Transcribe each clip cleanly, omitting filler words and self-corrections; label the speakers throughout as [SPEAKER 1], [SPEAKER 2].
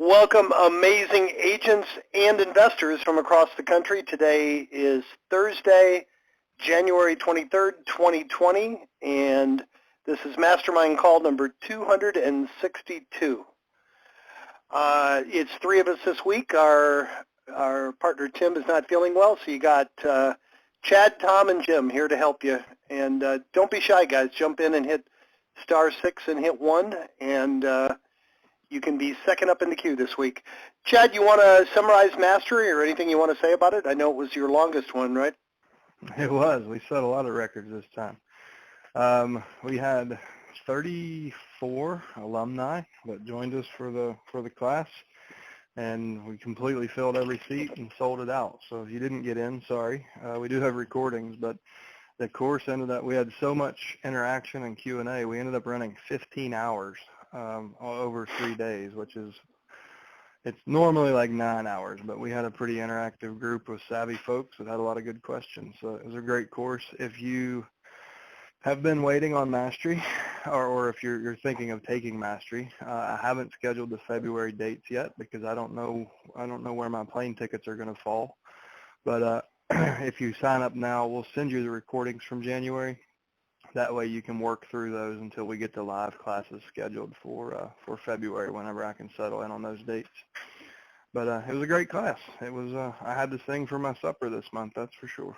[SPEAKER 1] Welcome, amazing agents and investors from across the country. Today is Thursday, January 23rd, 2020, and this is Mastermind call number 262. It's three of us this week. Our partner Tim is not feeling well, so you got Chad, Tom, and Jim here to help you. And don't be shy, guys. Jump in and hit *6 and hit 1, and you can be second up in the queue this week. Chad, you want to summarize Mastery or anything you want to say about it? I know it was your longest one, right?
[SPEAKER 2] It was. We set a lot of records this time. We had 34 alumni that joined us for the class, and we completely filled every seat and sold it out. So if you didn't get in, sorry. We do have recordings, but the course ended up, we had so much interaction and Q&A, we ended up running 15 hours over 3 days, which is, it's normally like 9 hours, but we had a pretty interactive group of savvy folks that had a lot of good questions. So it was a great course. If you have been waiting on Mastery, or if you're thinking of taking Mastery, I haven't scheduled the February dates yet because I don't know where my plane tickets are going to fall. But if you sign up now, we'll send you the recordings from January. That way you can work through those until we get the live classes scheduled for February, whenever I can settle in on those dates. But it was a great class. It was. I had to sing for my supper this month, that's for sure.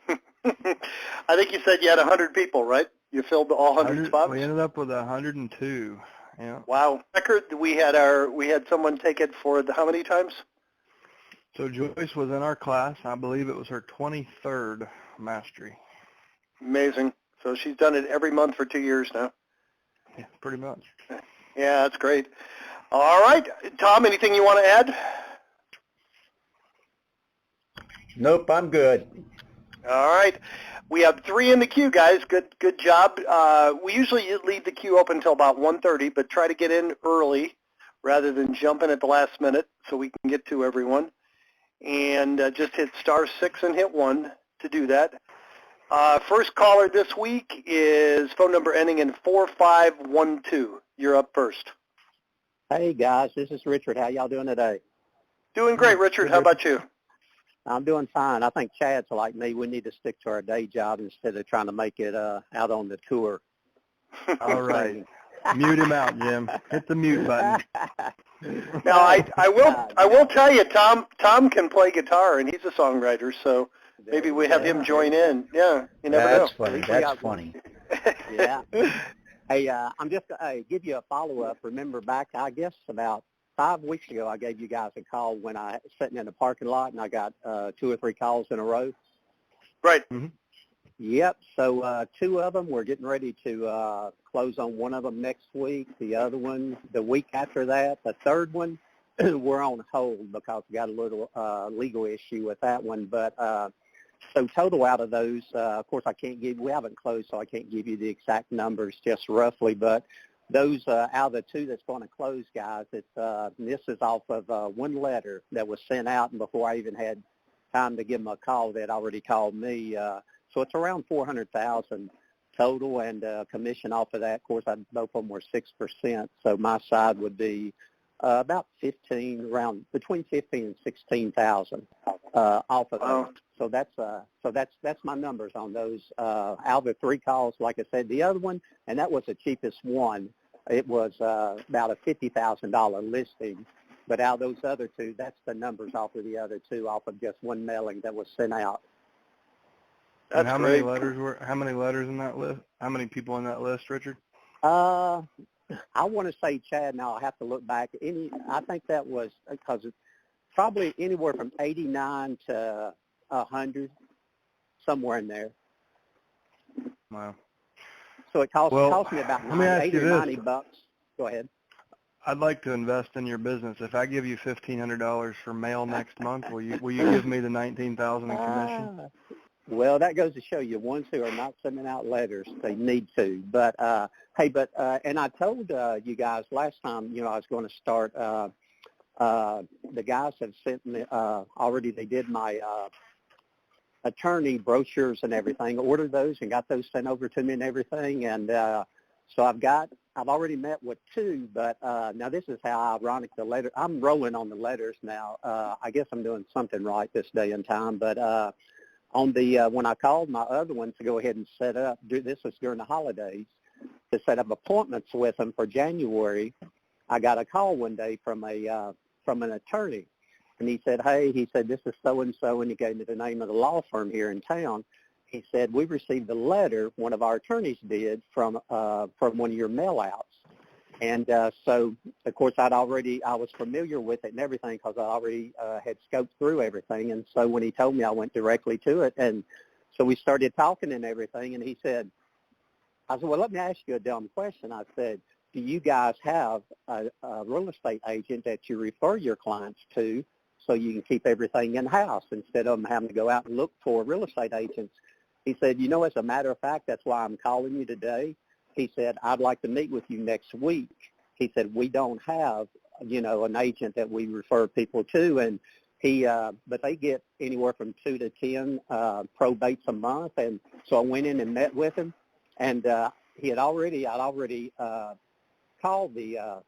[SPEAKER 1] I think you said you had 100 people, right? You filled all 100 spots?
[SPEAKER 2] We ended up with 102. Yeah.
[SPEAKER 1] Wow. Record. We had someone take it for how many times?
[SPEAKER 2] So Joyce was in our class. I believe it was her 23rd Mastery.
[SPEAKER 1] Amazing. So she's done it every month for 2 years now.
[SPEAKER 2] Yeah, pretty much.
[SPEAKER 1] Yeah, that's great. All right. Tom, anything you want to add?
[SPEAKER 3] Nope, I'm good.
[SPEAKER 1] All right. We have 3 in the queue, guys. Good job. We usually leave the queue open until about 1:30, but try to get in early rather than jump in at the last minute so we can get to everyone. And just hit *6 and hit 1 to do that. First caller this week is phone number ending in 4512. You're up first.
[SPEAKER 4] Hey, guys. This is Richard. How y'all doing today?
[SPEAKER 1] Doing great, Richard. How about you?
[SPEAKER 4] I'm doing fine. I think Chad's like me. We need to stick to our day job instead of trying to make it out on the tour.
[SPEAKER 2] All right. Mute him out, Jim. Hit the mute button.
[SPEAKER 1] Now, I will tell you, Tom can play guitar, and he's a songwriter, so maybe we have him join in. Yeah, you never know.
[SPEAKER 3] That's funny. That's funny.
[SPEAKER 4] Yeah. Hey, I'm just going to give you a follow-up. Remember back, I guess, about 5 weeks ago, I gave you guys a call when I was sitting in the parking lot, and I got 2 or 3 calls in a row.
[SPEAKER 1] Right.
[SPEAKER 2] Mm-hmm.
[SPEAKER 4] Yep. So 2 of them, we're getting ready to close on one of them next week. The other one, the week after that. The third one, we're on hold because we got a little legal issue with that one. But so total out of those, of course, we haven't closed, so I can't give you the exact numbers just roughly. But those out of the 2 that's going to close, guys, this is off of one letter that was sent out, and before I even had time to give them a call, they'd already called me. So it's around $400,000 total, and commission off of that. Of course, both of them were 6%, so my side would be about between 15 and 16,000 off of those. So that's my numbers on those. Out of the 3 calls, like I said, the other one, and that was the cheapest one. It was about a $50,000 listing. But out of those other 2, that's the numbers off of the other 2, off of just one mailing that was sent out.
[SPEAKER 1] That's
[SPEAKER 2] how
[SPEAKER 1] great.
[SPEAKER 2] How many letters in that list? How many people in that list, Richard?
[SPEAKER 4] I want to say, Chad, now I'll have to look back. I think that was, because it's probably anywhere from 89 to 100, somewhere in there.
[SPEAKER 2] Wow.
[SPEAKER 4] So it cost me about $80 or $90. Go ahead.
[SPEAKER 2] I'd like to invest in your business. If I give you $1,500 for mail next month, will you give me the $19,000 in commission?
[SPEAKER 4] Well, that goes to show you, ones who are not sending out letters, they need to. But hey, and I told you guys last time, I was going to start. The guys have sent me already. They did my attorney brochures and everything. Ordered those and got those sent over to me and everything. And so I've got I've already met with two, but now this is how ironic the letter. I'm rolling on the letters now. I guess I'm doing something right this day and time. But on the when I called my other one to go ahead and set up, this was during the holidays, to set up appointments with them for January, I got a call one day from an attorney, and he said, "Hey," he said, "this is so and so," and he gave me the name of the law firm here in town. He said, "We received a letter, one of our attorneys did, from one of your mail-outs." And so, of course, I was familiar with it and everything because I already had scoped through everything. And so when he told me, I went directly to it. And so we started talking and everything. And he said, I said, "Well, let me ask you a dumb question." I said, "Do you guys have a real estate agent that you refer your clients to so you can keep everything in-house instead of them having to go out and look for real estate agents?" He said, "You know, as a matter of fact, that's why I'm calling you today." He said, "I'd like to meet with you next week." He said, "We don't have, an agent that we refer people to." And but they get anywhere from 2 to 10 probates a month. And so I went in and met with him. And I'd already called the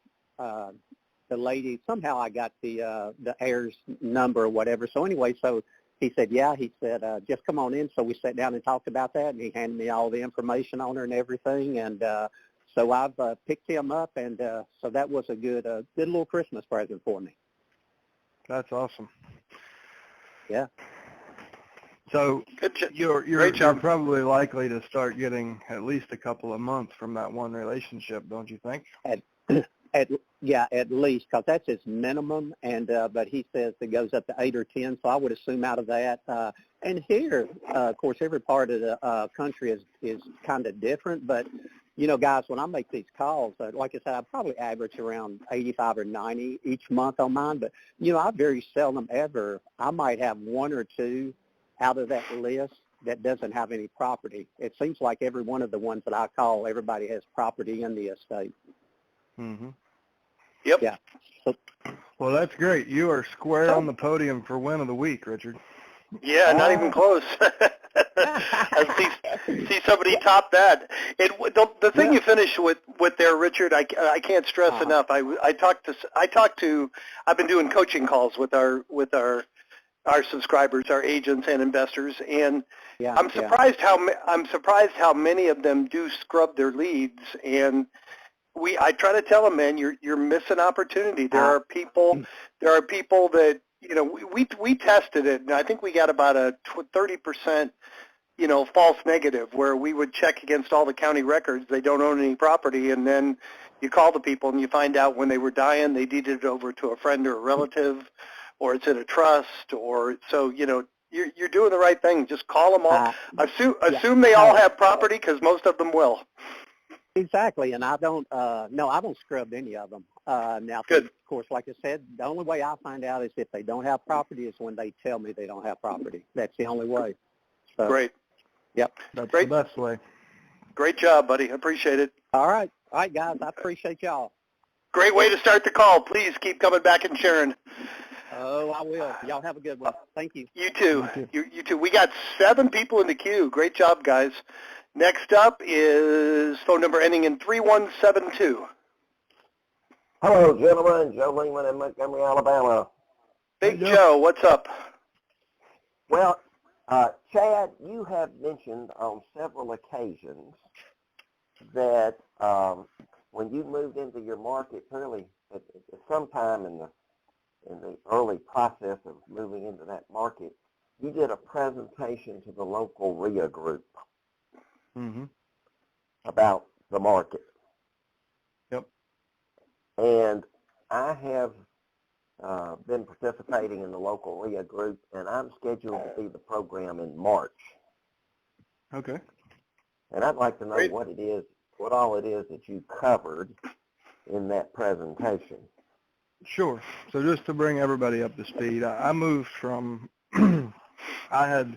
[SPEAKER 4] lady. Somehow I got the heir's number or whatever. So anyway, so he said, "Yeah," he said, "just come on in." So we sat down and talked about that, and he handed me all the information on her and everything. And so I've picked him up, and so that was a good little Christmas present for me.
[SPEAKER 2] That's awesome.
[SPEAKER 4] Yeah.
[SPEAKER 2] So you're
[SPEAKER 1] Great job.
[SPEAKER 2] probably likely to start getting at least a couple of months from that one relationship, don't you think?
[SPEAKER 4] At least, because that's his minimum, and but he says it goes up to 8 or 10, so I would assume out of that. And here, of course, every part of the country is kind of different, but, guys, when I make these calls, like I said, I probably average around 85 or 90 each month on mine, but, I very seldom ever, I might have one or two out of that list that doesn't have any property. It seems like every one of the ones that I call, everybody has property in the estate.
[SPEAKER 2] Mm-hmm.
[SPEAKER 1] Yep.
[SPEAKER 4] Yeah. So,
[SPEAKER 2] well, that's great. You are square on the podium for win of the week, Richard.
[SPEAKER 1] Yeah, not even close. I see somebody top that. The thing you finish with there, Richard, I can't stress enough. I've been doing coaching calls with our subscribers, our agents and investors, and I'm surprised how many of them do scrub their leads. And I try to tell them, man, you're missing opportunity. There are people that we tested it, and I think we got about a 30% false negative, where we would check against all the county records. They don't own any property, and then you call the people and you find out when they were dying they deeded it over to a friend or a relative, or it's in a trust, or so you're doing the right thing. Just call them all. Assume they all have property, because most of them will.
[SPEAKER 4] Exactly, and I don't scrub any of them. Now,
[SPEAKER 1] good.
[SPEAKER 4] Of course, like I said, the only way I find out is if they don't have property is when they tell me they don't have property. That's the only way. So,
[SPEAKER 1] Great.
[SPEAKER 4] Yep.
[SPEAKER 2] That's
[SPEAKER 1] Great.
[SPEAKER 2] the best way.
[SPEAKER 1] Great job, buddy. I appreciate it.
[SPEAKER 4] All right, guys. I appreciate y'all.
[SPEAKER 1] Great way to start the call. Please keep coming back and sharing.
[SPEAKER 4] Oh, I will. Y'all have a good one. Thank you.
[SPEAKER 1] You too. You too. We got 7 people in the queue. Great job, guys. Next up is phone number ending in 3172.
[SPEAKER 5] Hello, gentlemen. Joe Lehman in Montgomery, Alabama.
[SPEAKER 1] Big Joe, what's up?
[SPEAKER 5] Well, Chad, you have mentioned on several occasions that when you moved into your market, clearly at some time in the early process of moving into that market, you did a presentation to the local REIA group about the market.
[SPEAKER 2] Yep.
[SPEAKER 5] And I have been participating in the local REIA group, and I'm scheduled to see the program in March.
[SPEAKER 2] Okay.
[SPEAKER 5] And I'd like to know what all it is that you covered in that presentation.
[SPEAKER 2] Sure. So just to bring everybody up to speed, I moved from, I had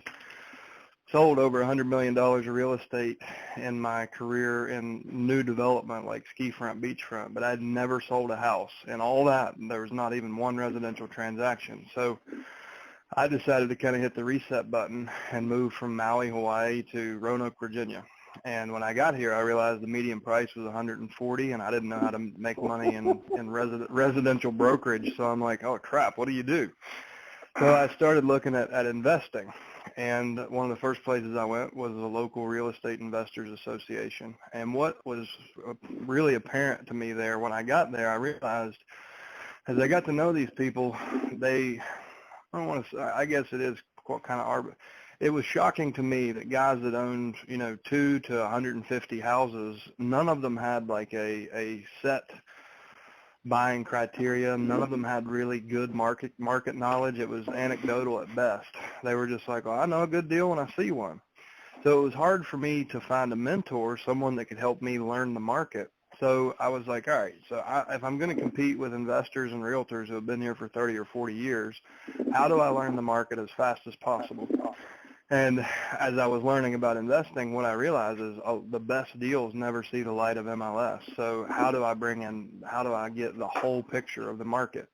[SPEAKER 2] sold over $100 million of real estate in my career in new development like ski front, beachfront, but I'd never sold a house. And all that, there was not even one residential transaction. So I decided to kind of hit the reset button and move from Maui, Hawaii to Roanoke, Virginia. And when I got here, I realized the median price was 140, and I didn't know how to make money in residential brokerage. So I'm like, oh crap, what do you do? So I started looking at investing. And one of the first places I went was the local Real Estate Investors Association. And what was really apparent to me there when I got there, I realized as I got to know these people, I don't want to say, I guess it is kind of it was shocking to me that guys that owned, 2 to 150 houses, none of them had like a set buying criteria. None of them had really good market knowledge. It was anecdotal at best. They were just like, well, I know a good deal when I see one. So it was hard for me to find a mentor, someone that could help me learn the market. So I was like, all right, so if I'm going to compete with investors and realtors who have been here for 30 or 40 years, how do I learn the market as fast as possible? And as I was learning about investing, what I realized is the best deals never see the light of MLS. So how do I get the whole picture of the market?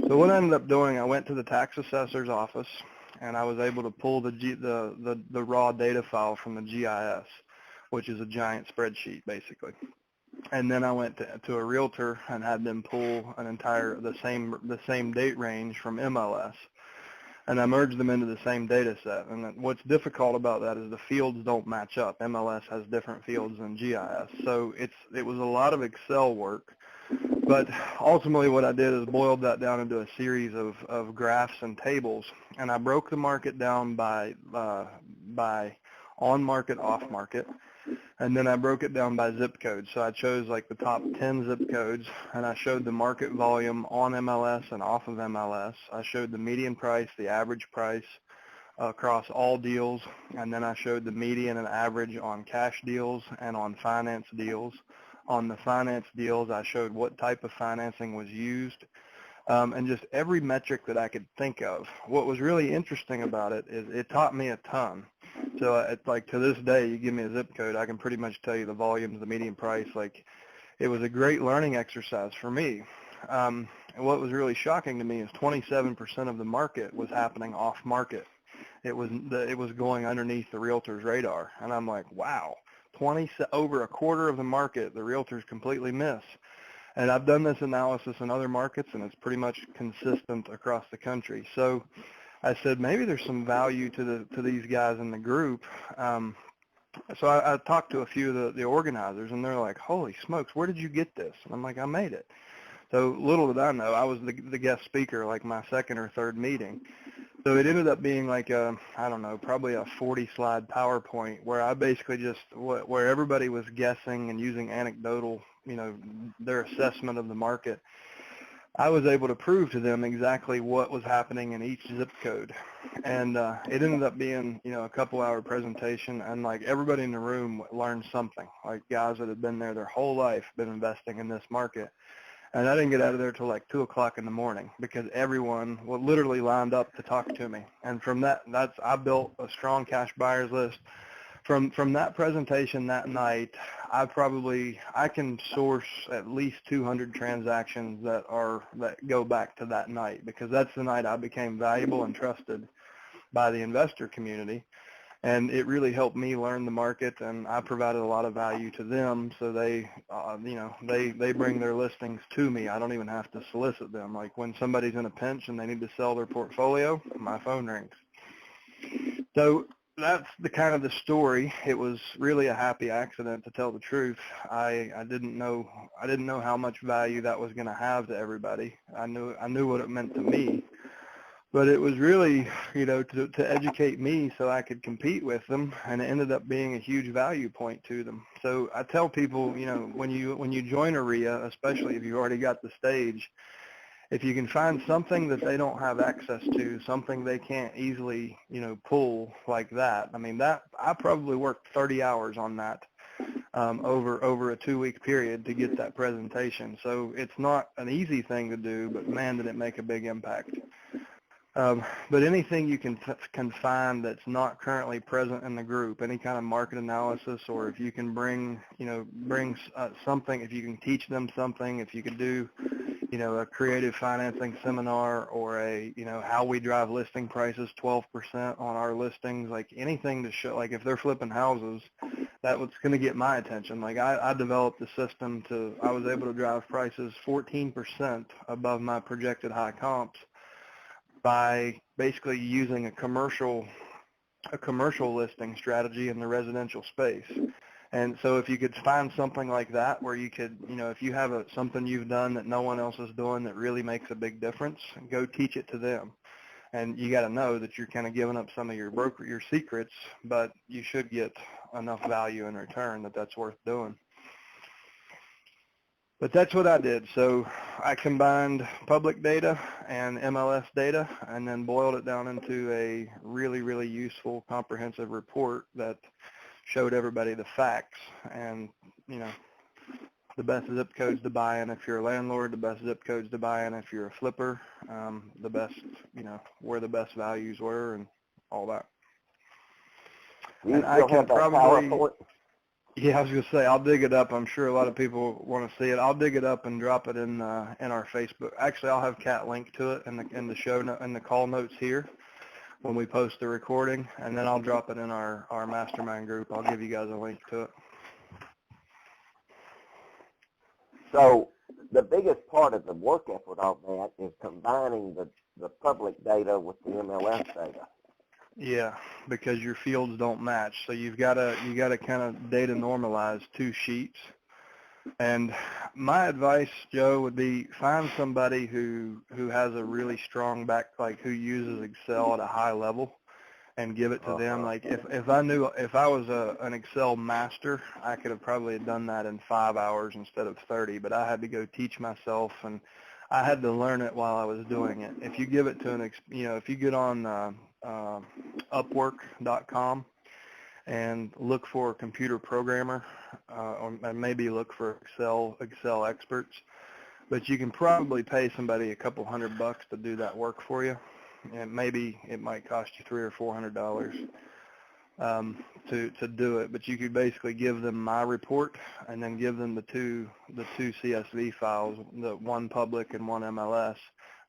[SPEAKER 2] So what I ended up doing, I went to the tax assessor's office, and I was able to pull the raw data file from the GIS, which is a giant spreadsheet basically. And then I went to a realtor and had them pull the same date range from MLS. And I merged them into the same data set. And what's difficult about that is the fields don't match up. MLS has different fields than GIS. So it was a lot of Excel work. But ultimately what I did is boiled that down into a series of graphs and tables. And I broke the market down by on-market, off-market. And then I broke it down by zip code. So I chose like the top 10 zip codes, and I showed the market volume on MLS and off of MLS. I showed the median price, the average price across all deals, and then I showed the median and average on cash deals and on finance deals. On the finance deals, I showed what type of financing was used, and just every metric that I could think of. What was really interesting about it is it taught me a ton. So it's like to this day, you give me a zip code, I can pretty much tell you the volumes, the median price. Like it was a great learning exercise for me. And what was really shocking to me is 27% of the market was happening off market. It was going underneath the realtor's radar. And I'm like, wow, over a quarter of the market, the realtors completely miss. And I've done this analysis in other markets, and it's pretty much consistent across the country. So I said, maybe there's some value to these guys in the group. So I talked to a few of the organizers, and they're like, holy smokes, where did you get this? And I'm like, I made it. So little did I know, I was the guest speaker, like my second or third meeting. So it ended up being like probably a 40-slide PowerPoint where I basically where everybody was guessing and using anecdotal, their assessment of the market. I was able to prove to them exactly what was happening in each zip code. And it ended up being, a couple-hour presentation, and like everybody in the room learned something, like guys that had been there their whole life, been investing in this market. And I didn't get out of there till like 2 o'clock in the morning because everyone literally lined up to talk to me. And from I built a strong cash buyers list. From that presentation that night, I can source at least 200 transactions that go back to that night, because that's the night I became valuable and trusted by the investor community. And it really helped me learn the market, and I provided a lot of value to them. So they bring their listings to me. I don't even have to solicit them. Like when somebody's in a pinch and they need to sell their portfolio, my phone rings. So that's the kind of the story. It was really a happy accident, to tell the truth. I didn't know how much value that was going to have to everybody. I knew what it meant to me. But it was really, to educate me so I could compete with them, and it ended up being a huge value point to them. So I tell people, when you join a REIA, especially if you've already got the stage, if you can find something that they don't have access to, something they can't easily, pull like that. I mean, I probably worked 30 hours on that over a 2-week period to get that presentation. So it's not an easy thing to do, but man, did it make a big impact. But anything you can find that's not currently present in the group, any kind of market analysis, or if you can bring something, if you can teach them something, if you can do, you know, a creative financing seminar or a, you know, how we drive listing prices 12% on our listings, like anything to show, like if they're flipping houses, that was going to get my attention. Like I developed a system I was able to drive prices 14% above my projected high comps by basically using a commercial listing strategy in the residential space. And so if you could find something like that where you could, you know, if you have something you've done that no one else is doing that really makes a big difference, go teach it to them. And you got to know that you're kind of giving up some of your secrets, but you should get enough value in return that's worth doing. But that's what I did. So I combined public data and MLS data and then boiled it down into a really, really useful, comprehensive report that showed everybody the facts and, you know, the best zip codes to buy in if you're a landlord, the best zip codes to buy in if you're a flipper, the best, you know, where the best values were and all that.
[SPEAKER 5] And I can probably,
[SPEAKER 2] yeah, I was going to say, I'll dig it up. I'm sure a lot of people want to see it. I'll dig it up and drop it in our Facebook. Actually, I'll have Kat link to it in the show in the call notes here when we post the recording, and then I'll drop it in our Mastermind group. I'll give you guys a link to it.
[SPEAKER 5] So the biggest part of the work effort on that is combining the public data with the MLS data.
[SPEAKER 2] Yeah, because your fields don't match, so you got to kind of data normalize two sheets. And my advice, Joe, would be find somebody who has a really strong who uses Excel at a high level, and give it to them. Like if I was an Excel master, I could have probably done that in 5 hours instead of 30. But I had to go teach myself, and I had to learn it while I was doing it. If you give it to if you get on Upwork.com and look for a computer programmer, or maybe look for Excel experts, but you can probably pay somebody a couple $100 to do that work for you, and maybe it might cost you $300 or $400 to do it. But you could basically give them my report and then give them the two CSV files, the one public and one MLS,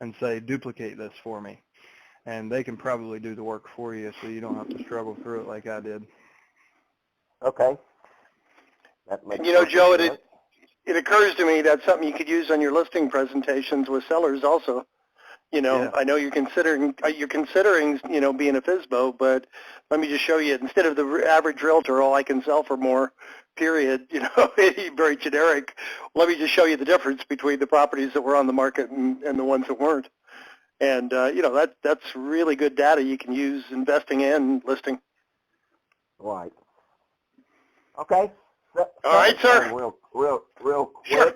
[SPEAKER 2] and say duplicate this for me, and they can probably do the work for you, so you don't have to struggle through it like I did.
[SPEAKER 5] Okay. That makes
[SPEAKER 1] you know, Joe,
[SPEAKER 5] sense.
[SPEAKER 1] it occurs to me that's something you could use on your listing presentations with sellers also. You know,
[SPEAKER 2] Yeah.
[SPEAKER 1] I know you're considering, you know, being a FSBO, but let me just show you, instead of the average realtor, all I can sell for more, period, you know, very generic. Let me just show you the difference between the properties that were on the market and the ones that weren't. And, you know, that's really good data you can use investing and listing.
[SPEAKER 5] Right. Okay.
[SPEAKER 1] All right, sir.
[SPEAKER 5] Real quick.
[SPEAKER 1] Sure.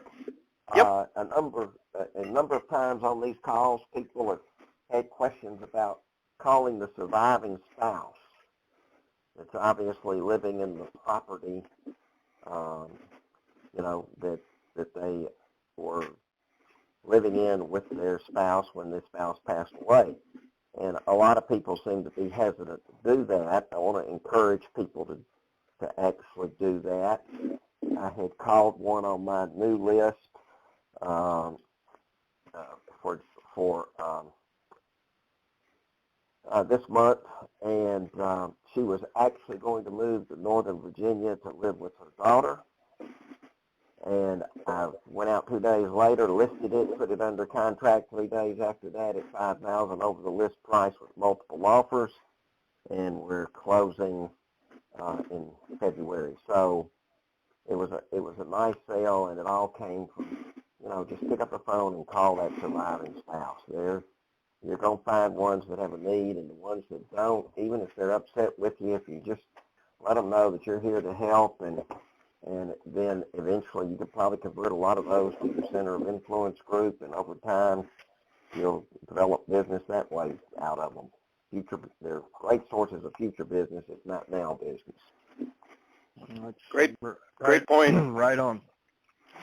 [SPEAKER 1] Yep.
[SPEAKER 5] A number of times on these calls, people have had questions about calling the surviving spouse that's obviously living in the property, you know, that they were living in with their spouse when their spouse passed away. And a lot of people seem to be hesitant to do that. I want to encourage people to actually do that. I had called one on my new list for this month, and she was actually going to move to Northern Virginia to live with her daughter. And I went out 2 days later, listed it, put it under contract 3 days after that at $5,000 over the list price with multiple offers, and we're closing in February. So it was a nice sale, and it all came from, you know, just pick up the phone and call that surviving spouse. You're going to find ones that have a need, and the ones that don't, even if they're upset with you, if you just let them know that you're here to help, and then eventually you could probably convert a lot of those to your center of influence group, and over time you'll develop business that way out of them. They're great sources of future business, if not now business.
[SPEAKER 1] Great point.
[SPEAKER 2] Right on.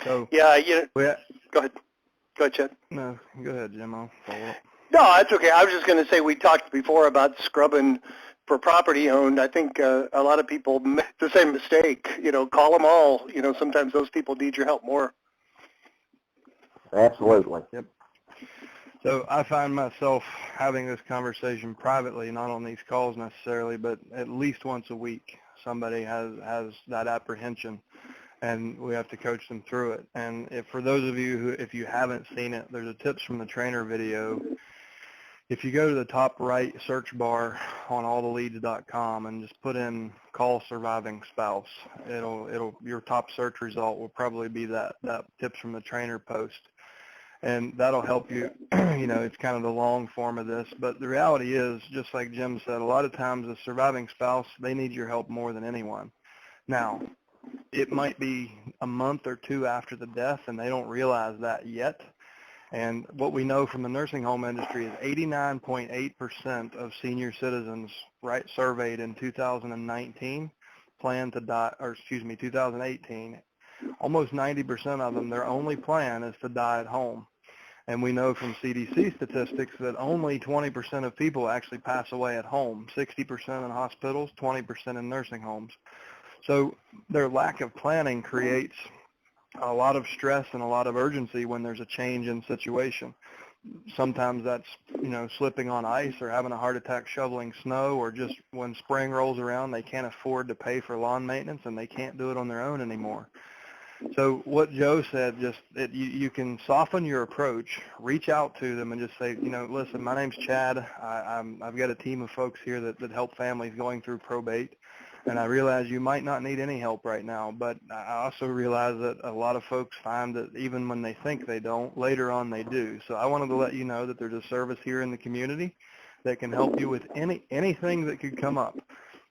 [SPEAKER 2] So
[SPEAKER 1] yeah, you know, go ahead, Chad.
[SPEAKER 2] No, go ahead, Jim. I'll follow up.
[SPEAKER 1] No, that's okay. I was just going to say we talked before about scrubbing for property owned. I think a lot of people make the same mistake. You know, call them all. You know, sometimes those people need your help more.
[SPEAKER 5] Absolutely.
[SPEAKER 2] Yep. So I find myself having this conversation privately, not on these calls necessarily, but at least once a week. Somebody has that apprehension, and we have to coach them through it. And for those of you who, if you haven't seen it, there's a tips from the trainer video. If you go to the top right search bar on alltheleads.com and just put in call surviving spouse, your top search result will probably be that tips from the trainer post. And that'll help you. It's kind of the long form of this, but the reality is, just like Jim said, a lot of times the surviving spouse, they need your help more than anyone. Now, it might be a month or two after the death, and they don't realize that yet. And what we know from the nursing home industry is 89.8% of senior citizens, surveyed in 2019 plan to die, 2018, almost 90% of them, their only plan is to die at home. And we know from CDC statistics that only 20% of people actually pass away at home, 60% in hospitals, 20% in nursing homes. So their lack of planning creates a lot of stress and a lot of urgency when there's a change in situation. Sometimes that's, slipping on ice or having a heart attack shoveling snow, or just when spring rolls around, they can't afford to pay for lawn maintenance and they can't do it on their own anymore. So what Joe said, you can soften your approach, reach out to them and just say, listen, my name's Chad. I've got a team of folks here that help families going through probate. And I realize you might not need any help right now, but I also realize that a lot of folks find that even when they think they don't, later on they do. So I wanted to let you know that there's a service here in the community that can help you with anything that could come up,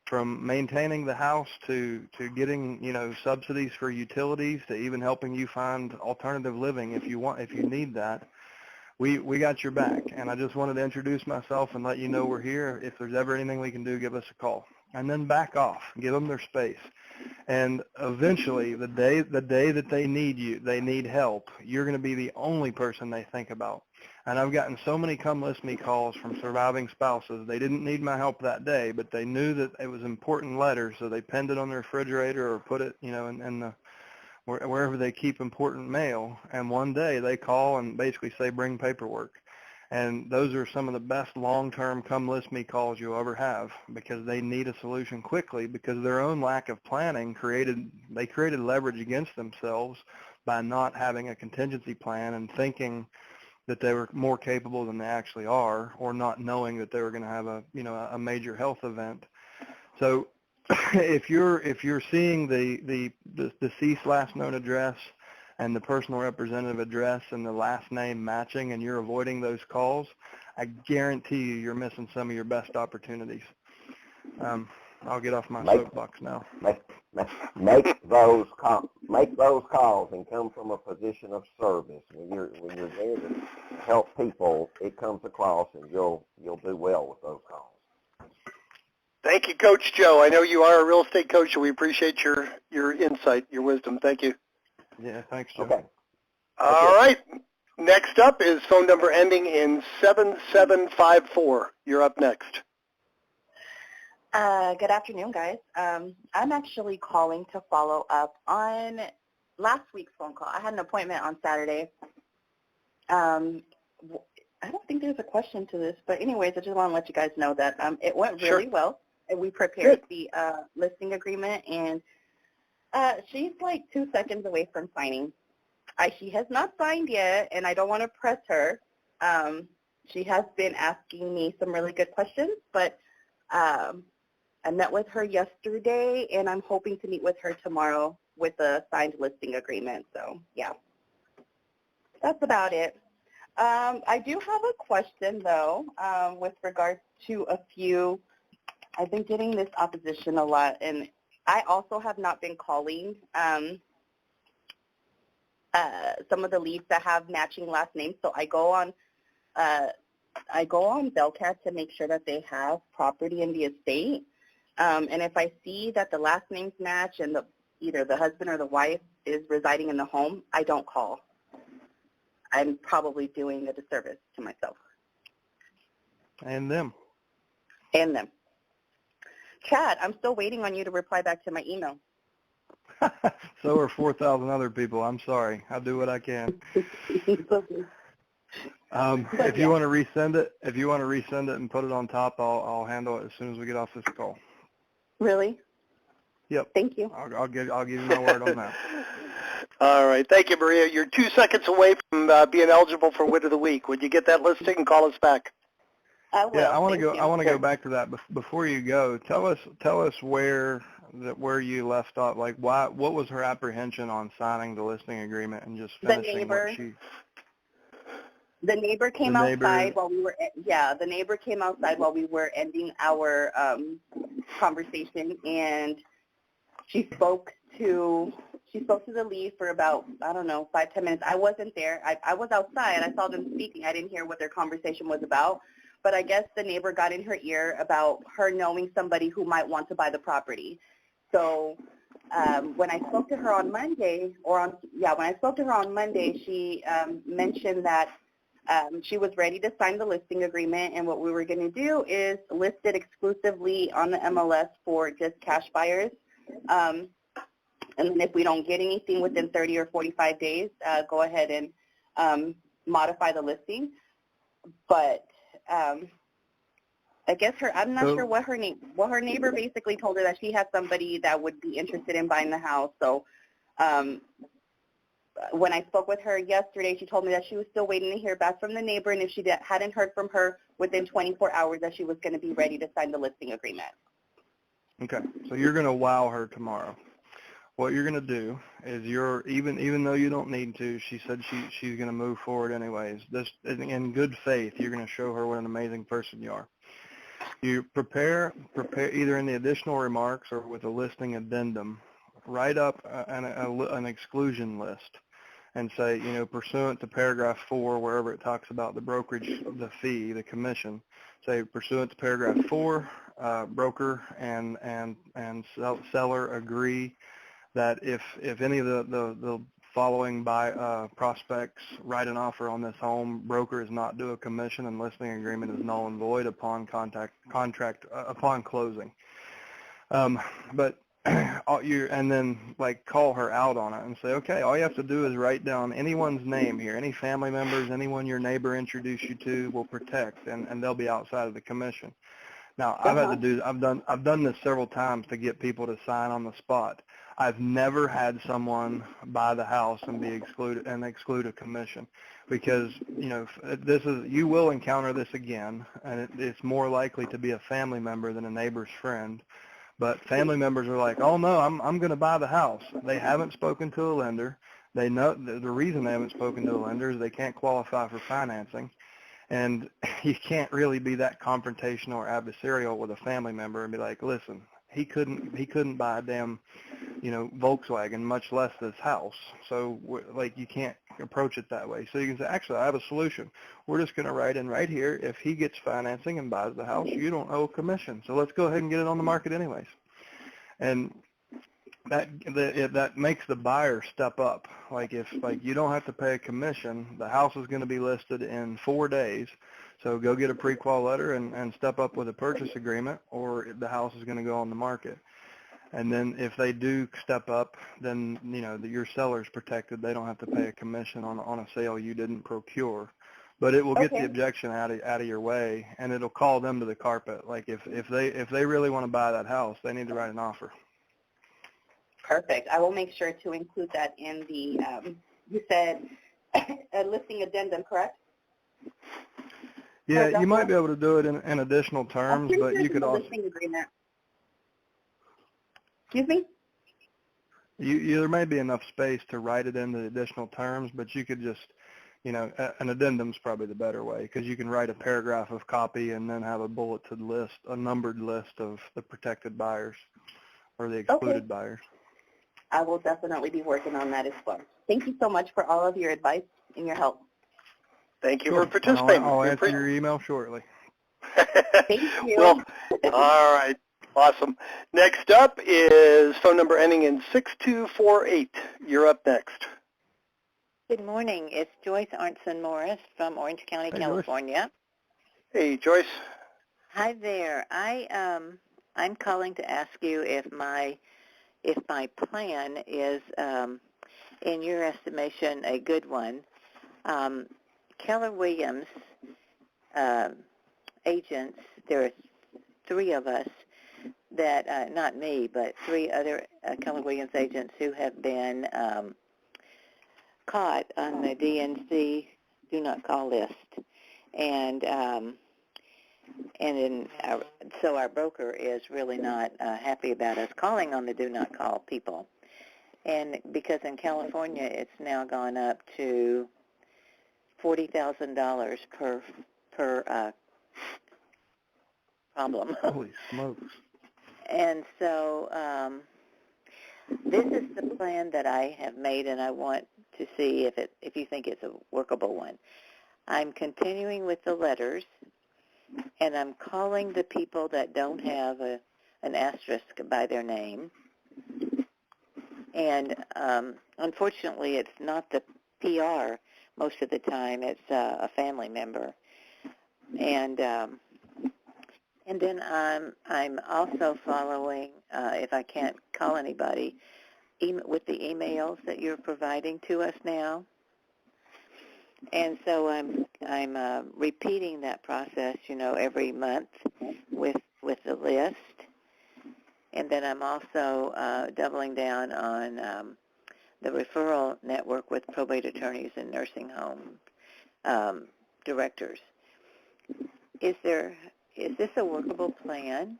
[SPEAKER 2] from maintaining the house to getting, subsidies for utilities, to even helping you find alternative living if you need that. We got your back. And I just wanted to introduce myself and let you know we're here. If there's ever anything we can do, give us a call. And then back off, give them their space. And eventually, the day that they need you, they need help, you're going to be the only person they think about. And I've gotten so many come list me calls from surviving spouses. They didn't need my help that day, but they knew that it was important letters, so they pinned it on their refrigerator or put it, in wherever they keep important mail. And one day they call and basically say, bring paperwork. And those are some of the best long-term come list me calls you'll ever have, because they need a solution quickly, because their own lack of planning created leverage against themselves by not having a contingency plan and thinking that they were more capable than they actually are, or not knowing that they were going to have a major health event. So if you're seeing the deceased last known address and the personal representative address and the last name matching, and you're avoiding those calls, I guarantee you're missing some of your best opportunities. I'll get off my soapbox now.
[SPEAKER 5] Make those calls and come from a position of service. When you're there to help people, it comes across, and you'll do well with those calls.
[SPEAKER 1] Thank you, Coach Joe. I know you are a real estate coach, and we appreciate your insight, your wisdom. Thank you.
[SPEAKER 2] Yeah, thanks, Joe.
[SPEAKER 5] Okay.
[SPEAKER 1] All right. Next up is phone number ending in 7754. You're up next.
[SPEAKER 6] Good afternoon, guys. I'm actually calling to follow up on last week's phone call. I had an appointment on Saturday. I don't think there's a question to this, but anyways, I just want to let you guys know that it went really well. And we prepared the listing agreement, and she's like 2 seconds away from signing. She has not signed yet, and I don't want to press her. She has been asking me some really good questions, but I met with her yesterday, and I'm hoping to meet with her tomorrow with a signed listing agreement. So, yeah, that's about it. I do have a question, though, with regards to a few. I've been getting this opposition a lot, and I also have not been calling some of the leads that have matching last names. So I go on Bellcat to make sure that they have property in the estate. And if I see that the last names match and either the husband or the wife is residing in the home, I don't call. I'm probably doing a disservice to myself.
[SPEAKER 2] And them.
[SPEAKER 6] And them. Chad, I'm still waiting on you to reply back to my email.
[SPEAKER 2] So are 4,000 other people. I'm sorry. I'll do what I can. If you want to resend it, and put it on top, I'll handle it as soon as we get off this call.
[SPEAKER 6] Really?
[SPEAKER 2] Yep.
[SPEAKER 6] Thank you.
[SPEAKER 2] I'll give you my word on that.
[SPEAKER 1] All right. Thank you, Maria. You're 2 seconds away from being eligible for Win of the Week. Would you get that listing and call us back?
[SPEAKER 6] I will.
[SPEAKER 2] Yeah, I want to go.
[SPEAKER 6] You.
[SPEAKER 2] I want to go back to that. Before you go, tell us where you left off. Like, what was her apprehension on signing the listing agreement and just finishing what she?
[SPEAKER 6] The neighbor came outside while we were. Yeah, the neighbor came outside while we were ending our conversation, and she spoke to the lead for about, I don't know, 5-10 minutes. I wasn't there. I was outside. I saw them speaking. I didn't hear what their conversation was about. But I guess the neighbor got in her ear about her knowing somebody who might want to buy the property. So when I spoke to her on Monday, she mentioned that she was ready to sign the listing agreement, and what we were going to do is list it exclusively on the MLS for just cash buyers. And then if we don't get anything within 30 or 45 days, go ahead and modify the listing. But I guess I'm not sure what her neighbor basically told her, that she had somebody that would be interested in buying the house. So when I spoke with her yesterday, she told me that she was still waiting to hear back from the neighbor, and if she hadn't heard from her within 24 hours, that she was going to be ready to sign the listing agreement.
[SPEAKER 2] Okay, so you're going to wow her tomorrow. What you're going to do is even though you don't need to, she said she's going to move forward anyways. This in good faith, you're going to show her what an amazing person you are. You prepare either in the additional remarks or with a listing addendum, write up an exclusion list and say, pursuant to paragraph 4, wherever it talks about the brokerage, the fee, the commission, say pursuant to paragraph 4, broker and seller agree that if any of the following prospects write an offer on this home, broker is not due a commission and listing agreement is null and void upon upon closing. But and then call her out on it and say, okay, all you have to do is write down anyone's name here, any family members, anyone your neighbor introduced you to will protect, and they'll be outside of the commission. Now, I've done this several times to get people to sign on the spot. I've never had someone buy the house and be exclude a commission, because you will encounter this again, and it's more likely to be a family member than a neighbor's friend. But family members are like, oh no, I'm going to buy the house. They haven't spoken to a lender. They know the reason they haven't spoken to a lender is they can't qualify for financing. And you can't really be that confrontational or adversarial with a family member and be like, listen, he couldn't buy a damn, Volkswagen, much less this house. So you can't approach it that way. So you can say, actually, I have a solution. We're just going to write in right here, if he gets financing and buys the house, you don't owe a commission. So let's go ahead and get it on the market anyways. And that makes the buyer step up. If you don't have to pay a commission, the house is going to be listed in 4 days. So go get a pre-qual letter and step up with a purchase agreement, or the house is going to go on the market. And then if they do step up, then your seller's protected. They don't have to pay a commission on a sale you didn't procure. But it will get the objection out of your way, and it'll call them to the carpet. If they really want to buy that house, they need to write an offer.
[SPEAKER 6] Perfect. I will make sure to include that in the, you said, a listing addendum, correct?
[SPEAKER 2] Yeah, you might be able to do it in additional terms, but you could also.
[SPEAKER 6] Listing agreement. Excuse me?
[SPEAKER 2] There may be enough space to write it in the additional terms, but you could just, an addendum's probably the better way, because you can write a paragraph of copy and then have a bulleted list, a numbered list of the protected buyers or the excluded buyers.
[SPEAKER 6] I will definitely be working on that as well. Thank you so much for all of your advice and your help.
[SPEAKER 1] Thank you for participating.
[SPEAKER 2] I'll answer your email shortly.
[SPEAKER 6] Thank you.
[SPEAKER 1] Well, all right. Awesome. Next up is phone number ending in 6248. You're up next.
[SPEAKER 7] Good morning. It's Joyce Arnson-Morris from Orange County, California.
[SPEAKER 1] Joyce. Hey, Joyce.
[SPEAKER 7] Hi there. I'm calling to ask you if my if my plan is, in your estimation, a good one. Keller Williams agents, there are 3 of us that, not me, but 3 other Keller Williams agents who have been caught on the DNC do not call list. So our broker is really not happy about us calling on the do not call people. And because in California it's now gone up to $40,000 per problem.
[SPEAKER 2] Holy smokes.
[SPEAKER 7] And so this is the plan that I have made, and I want to see if you think it's a workable one. I'm continuing with the letters, and I'm calling the people that don't have an asterisk by their name. And unfortunately, it's not the PR most of the time. It's a family member. And then I'm also following, if I can't call anybody, with the emails that you're providing to us now. And so I'm repeating that process, every month with the list. And then I'm also doubling down on the referral network with probate attorneys and nursing home directors. Is this a workable plan?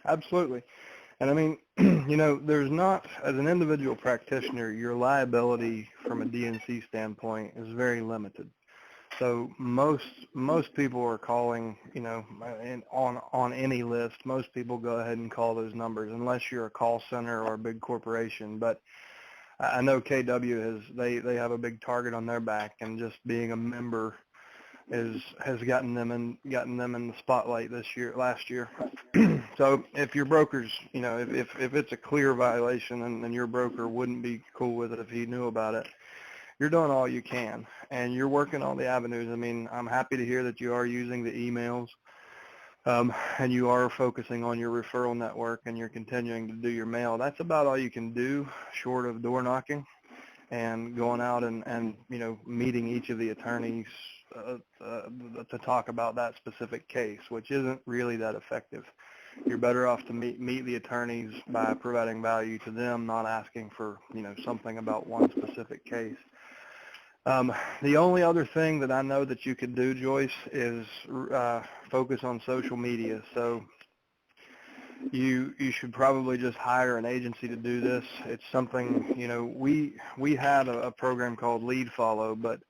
[SPEAKER 2] Absolutely. And I mean, there's not, as an individual practitioner, your liability from a DNC standpoint is very limited. So most people are calling, on any list. Most people go ahead and call those numbers, unless you're a call center or a big corporation. But I know KW they have a big target on their back, and just being a member has gotten them in the spotlight last year. So if your broker's, if it's a clear violation and your broker wouldn't be cool with it if he knew about it, you're doing all you can, and you're working all the avenues. I mean, I'm happy to hear that you are using the emails, and you are focusing on your referral network, and you're continuing to do your mail. That's about all you can do, short of door knocking and going out and meeting each of the attorneys to talk about that specific case, which isn't really that effective. You're better off to meet the attorneys by providing value to them, not asking for something about one specific case. The only other thing that I know that you could do, Joyce, is focus on social media. So you should probably just hire an agency to do this. It's something, we had a program called Lead Follow, but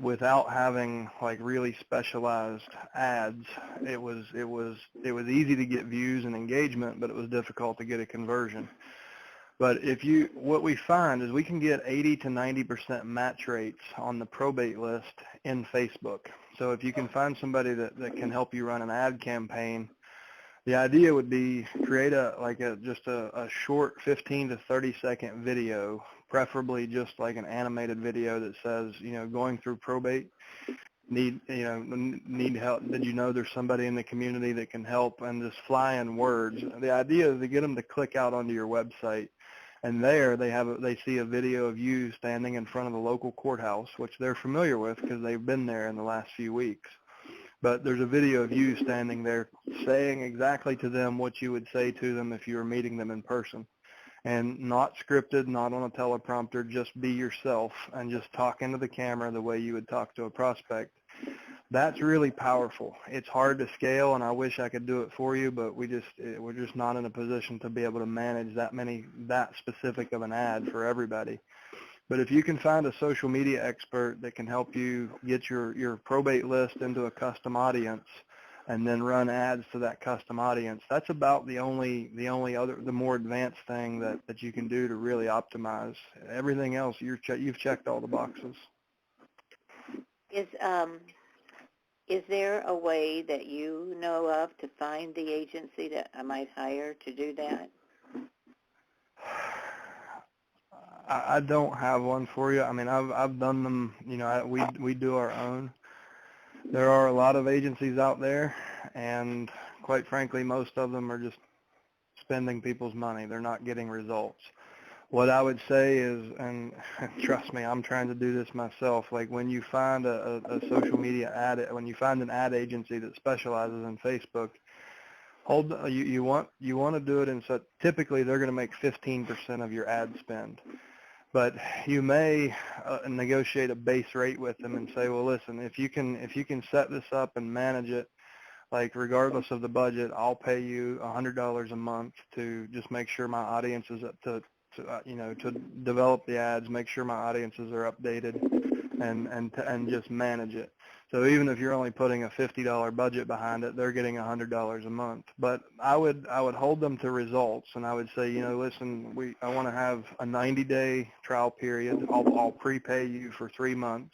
[SPEAKER 2] without having like really specialized ads, it was easy to get views and engagement, but it was difficult to get a conversion. But what we find is we can get 80 to 90% match rates on the probate list in Facebook. So if you can find somebody that can help you run an ad campaign, the idea would be create just a short 15 to 30 second video, preferably just like an animated video that says, going through probate, need help. Did you know there's somebody in the community that can help? And just fly in words. The idea is to get them to click out onto your website, and there they see a video of you standing in front of the local courthouse, which they're familiar with because they've been there in the last few weeks. But there's a video of you standing there saying exactly to them what you would say to them if you were meeting them in person. And not scripted, not on a teleprompter, just be yourself and just talk into the camera the way you would talk to a prospect. That's really powerful. It's hard to scale, and I wish I could do it for you, but we're just not in a position to be able to manage that specific of an ad for everybody. But if you can find a social media expert that can help you get your probate list into a custom audience and then run ads to that custom audience, that's about the more advanced thing that you can do to really optimize. Everything else, you've checked all the boxes.
[SPEAKER 7] Is there a way that you know of to find the agency that I might hire to do that?
[SPEAKER 2] I don't have one for you. I mean, I've done them. We do our own. There are a lot of agencies out there, and quite frankly, most of them are just spending people's money. They're not getting results. What I would say is, and trust me, I'm trying to do this myself, like when you find a social media ad, when you find an ad agency that specializes in Facebook, you want to do it in such, typically they're going to make 15% of your ad spend. But you may negotiate a base rate with them and say, well, listen, if you can set this up and manage it, like regardless of the budget, I'll pay you $100 a month to just make sure my audience is up to develop the ads, make sure my audiences are updated, and just manage it. So even if you're only putting a $50 budget behind it, they're getting $100 a month. But I would hold them to results, and I would say, listen, I want to have a 90-day trial period. I'll prepay you for 3 months.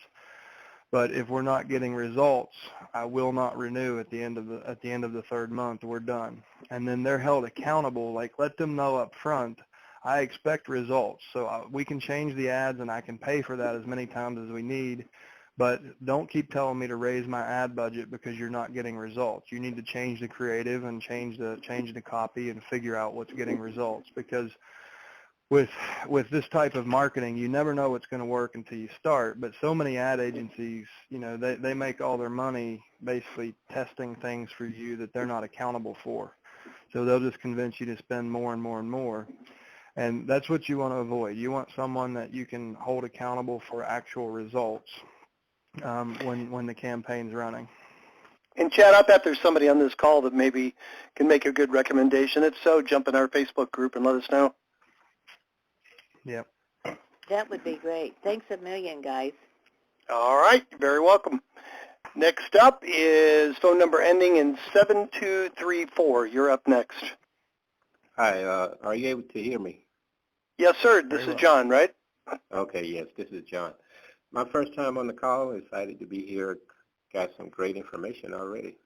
[SPEAKER 2] But if we're not getting results, I will not renew at the end of the third month. We're done. And then they're held accountable. Like, let them know up front, I expect results. So we can change the ads, and I can pay for that as many times as we need. But don't keep telling me to raise my ad budget because you're not getting results. You need to change the creative and change the copy and figure out what's getting results. Because with this type of marketing, you never know what's going to work until you start. But so many ad agencies, they make all their money basically testing things for you that they're not accountable for. So they'll just convince you to spend more and more and more. And that's what you want to avoid. You want someone that you can hold accountable for actual results when the campaign's running.
[SPEAKER 1] And Chad, I bet there's somebody on this call that maybe can make a good recommendation. If so, jump in our Facebook group and let us know.
[SPEAKER 2] Yep.
[SPEAKER 7] That would be great. Thanks a million, guys.
[SPEAKER 1] All right. You're very welcome. Next up is phone number ending in 7234. You're up next.
[SPEAKER 8] Hi. Are you able to hear me?
[SPEAKER 1] Yes, sir. This is John, right?
[SPEAKER 8] Okay. Yes, this is John. My first time on the call. Excited to be here. Got some great information already.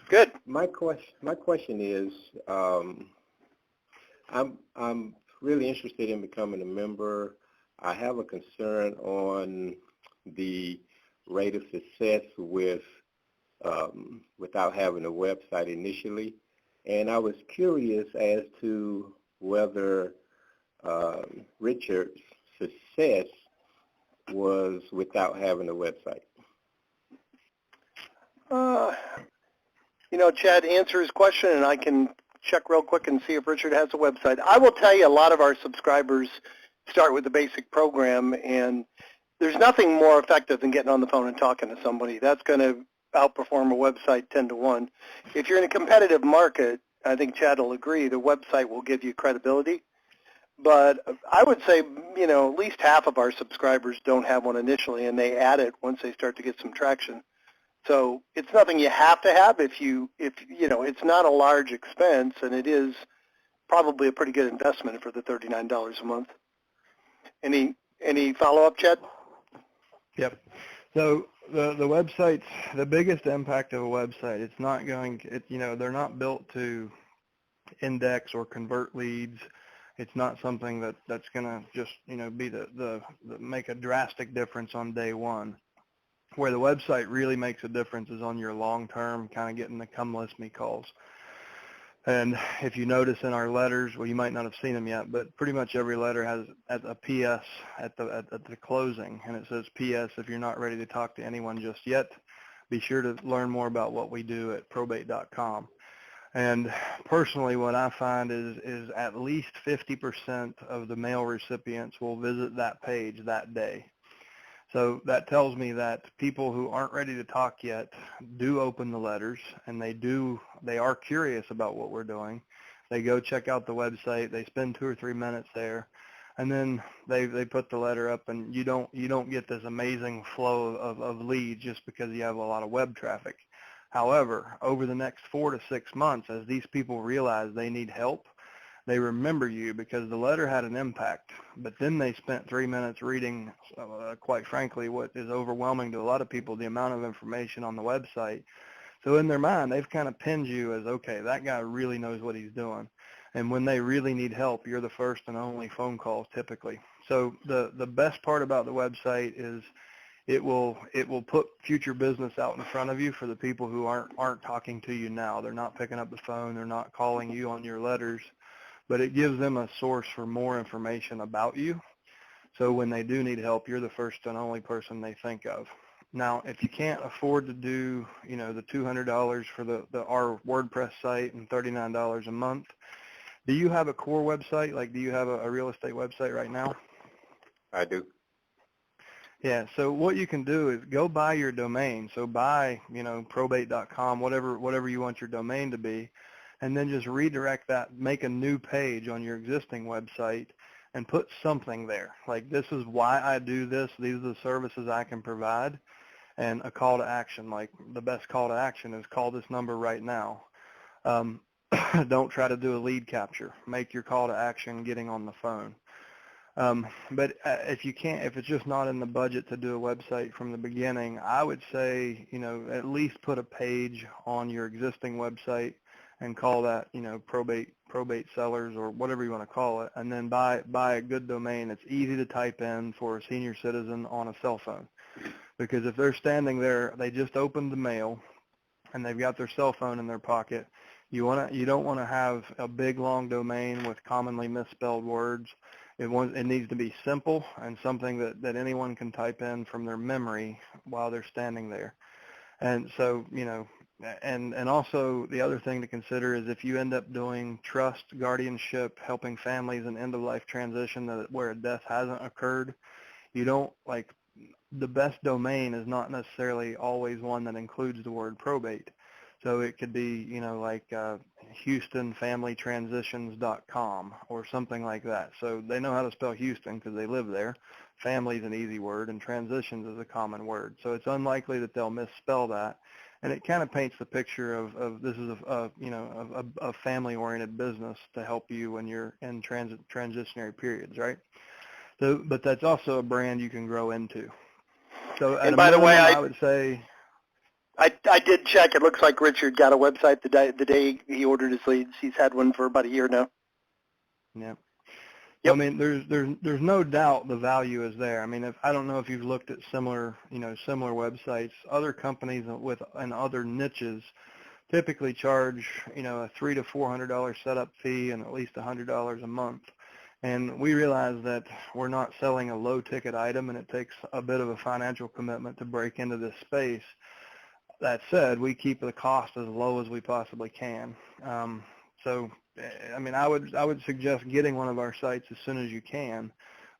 [SPEAKER 1] Good.
[SPEAKER 8] My question is, I'm really interested in becoming a member. I have a concern on the rate of success without having a website initially, and I was curious as to whether Richard's success was without having a website.
[SPEAKER 1] Chad, answer his question, and I can check real quick and see if Richard has a website. I will tell you, a lot of our subscribers start with the basic program, and there's nothing more effective than getting on the phone and talking to somebody. That's going to outperform a website 10-1. If you're in a competitive market, I think Chad will agree, the website will give you credibility. But I would say, at least half of our subscribers don't have one initially, and they add it once they start to get some traction. So it's nothing you have to have if it's not a large expense, and it is probably a pretty good investment for the $39 a month. Any follow-up, Chad?
[SPEAKER 2] Yep. So the website's the biggest impact of a website. It's not they're not built to index or convert leads. It's not something that's going to just, be the make a drastic difference on day one. Where the website really makes a difference is on your long-term, kind of getting the come list me calls. And if you notice in our letters, well, you might not have seen them yet, but pretty much every letter has a PS at the closing, and it says, P.S. if you're not ready to talk to anyone just yet, be sure to learn more about what we do at probate.com. And personally, what I find is at least 50% of the mail recipients will visit that page that day. So that tells me that people who aren't ready to talk yet do open the letters, and they are curious about what we're doing. They go check out the website, they spend 2 or 3 minutes there, and then they put the letter up, and you don't get this amazing flow of leads just because you have a lot of web traffic. However, over the next 4 to 6 months, as these people realize they need help, they remember you because the letter had an impact, but then they spent 3 minutes reading, quite frankly, what is overwhelming to a lot of people, the amount of information on the website. So in their mind, they've kind of pinned you as, okay, that guy really knows what he's doing. And when they really need help, you're the first and only phone calls typically. So the best part about the website is it will put future business out in front of you for the people who aren't talking to you now. They're not picking up the phone. They're not calling you on your letters, but it gives them a source for more information about you. So when they do need help, you're the first and only person they think of. Now, if you can't afford to do, the $200 for our WordPress site and $39 a month, do you have a core website? Like, do you have a real estate website right now?
[SPEAKER 8] I do.
[SPEAKER 2] Yeah, so what you can do is go buy your domain. So buy, probate.com, whatever you want your domain to be, and then just redirect that, make a new page on your existing website and put something there. Like, this is why I do this. These are the services I can provide. And a call to action, like the best call to action is call this number right now. Don't try to do a lead capture. Make your call to action getting on the phone. But if it's just not in the budget to do a website from the beginning, I would say, at least put a page on your existing website and call that, probate sellers or whatever you want to call it, and then buy a good domain that's easy to type in for a senior citizen on a cell phone. Because if they're standing there, they just opened the mail, and they've got their cell phone in their pocket, you don't want to have a big long domain with commonly misspelled words. It needs to be simple and something that anyone can type in from their memory while they're standing there. And so, and also the other thing to consider is if you end up doing trust, guardianship, helping families in end-of-life transition where a death hasn't occurred, the best domain is not necessarily always one that includes the word probate. So it could be, HoustonFamilyTransitions.com or something like that. So they know how to spell Houston because they live there. Family is an easy word, and transitions is a common word. So it's unlikely that they'll misspell that. And it kind of paints the picture of this is a family-oriented business to help you when you're in transitionary periods, right? So, but that's also a brand you can grow into. So at
[SPEAKER 1] And
[SPEAKER 2] a
[SPEAKER 1] by the
[SPEAKER 2] minimum,
[SPEAKER 1] way,
[SPEAKER 2] I would say,
[SPEAKER 1] I did check. It looks like Richard got a website the day he ordered his leads. He's had one for about a year now.
[SPEAKER 2] yeah.
[SPEAKER 1] Yep.
[SPEAKER 2] I mean, there's no doubt the value is there. I mean, I don't know if you've looked at similar websites. Other companies in other niches typically charge, a $300 to $400 setup fee and at least $100 a month. And we realize that we're not selling a low-ticket item, and it takes a bit of a financial commitment to break into this space. That said, we keep the cost as low as we possibly can. So, I mean, I would suggest getting one of our sites as soon as you can.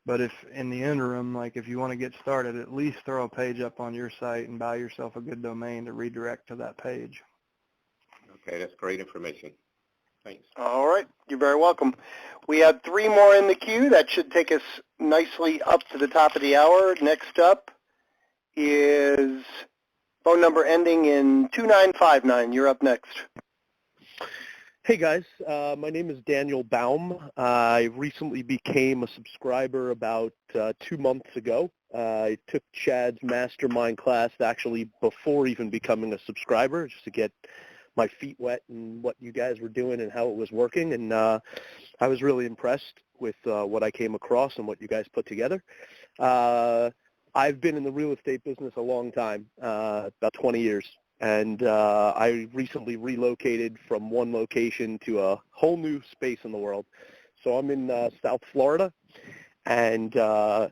[SPEAKER 2] But if in the interim, like if you want to get started, at least throw a page up on your site and buy yourself a good domain to redirect to that page.
[SPEAKER 8] Okay, that's great information. Thanks.
[SPEAKER 1] All right. You're very welcome. We have 3 more in the queue. That should take us nicely up to the top of the hour. Next up is phone number ending in 2959. You're up next.
[SPEAKER 9] Hey guys, my name is Daniel Baum. I recently became a subscriber about 2 months ago. I took Chad's Mastermind class actually before even becoming a subscriber, just to get my feet wet and what you guys were doing and how it was working. And I was really impressed with what I came across and what you guys put together. I've been in the real estate business a long time, about 20 years. And I recently relocated from one location to a whole new space in the world. So I'm in South Florida, and I